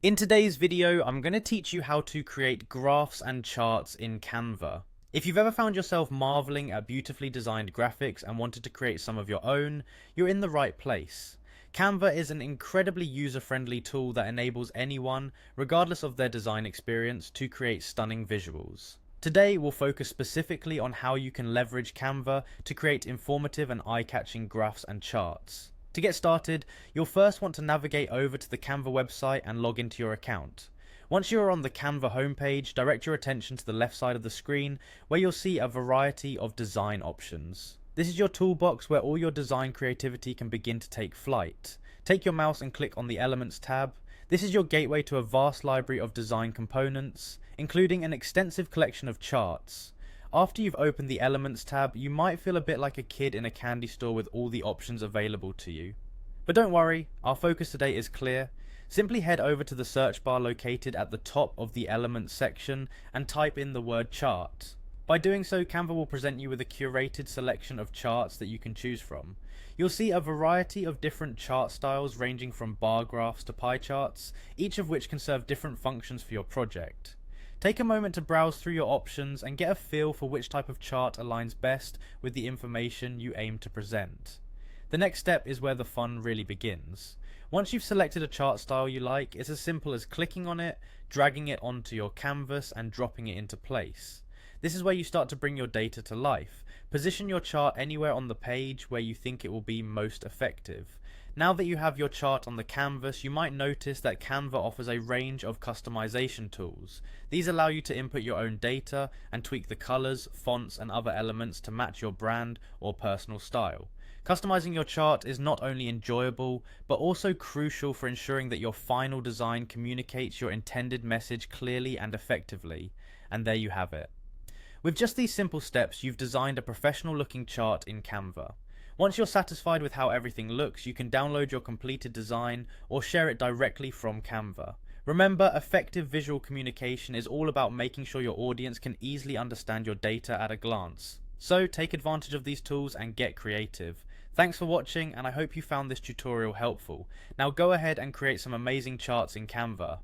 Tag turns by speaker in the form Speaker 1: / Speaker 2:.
Speaker 1: In today's video, I'm going to teach you how to create graphs and charts in Canva. If you've ever found yourself marveling at beautifully designed graphics and wanted to create some of your own, you're in the right place. Canva is an incredibly user-friendly tool that enables anyone, regardless of their design experience, to create stunning visuals. Today, we'll focus specifically on how you can leverage Canva to create informative and eye-catching graphs and charts. To get started, you'll first want to navigate over to the Canva website and log into your account. Once you are on the Canva homepage, direct your attention to the left side of the screen where you'll see a variety of design options. This is your toolbox where all your design creativity can begin to take flight. Take your mouse and click on the Elements tab. This is your gateway to a vast library of design components, including an extensive collection of charts. After you've opened the Elements tab, you might feel a bit like a kid in a candy store with all the options available to you. But don't worry, our focus today is clear. Simply head over to the search bar located at the top of the Elements section and type in the word chart. By doing so, Canva will present you with a curated selection of charts that you can choose from. You'll see a variety of different chart styles ranging from bar graphs to pie charts, each of which can serve different functions for your project. Take a moment to browse through your options and get a feel for which type of chart aligns best with the information you aim to present. The next step is where the fun really begins. Once you've selected a chart style you like, it's as simple as clicking on it, dragging it onto your canvas and dropping it into place. This is where you start to bring your data to life. Position your chart anywhere on the page where you think it will be most effective. Now that you have your chart on the canvas, you might notice that Canva offers a range of customization tools. These allow you to input your own data and tweak the colors, fonts, and other elements to match your brand or personal style. Customizing your chart is not only enjoyable, but also crucial for ensuring that your final design communicates your intended message clearly and effectively. And there you have it. With just these simple steps, you've designed a professional looking chart in Canva. Once you're satisfied with how everything looks, you can download your completed design or share it directly from Canva. Remember, effective visual communication is all about making sure your audience can easily understand your data at a glance. So take advantage of these tools and get creative. Thanks for watching, and I hope you found this tutorial helpful. Now go ahead and create some amazing charts in Canva.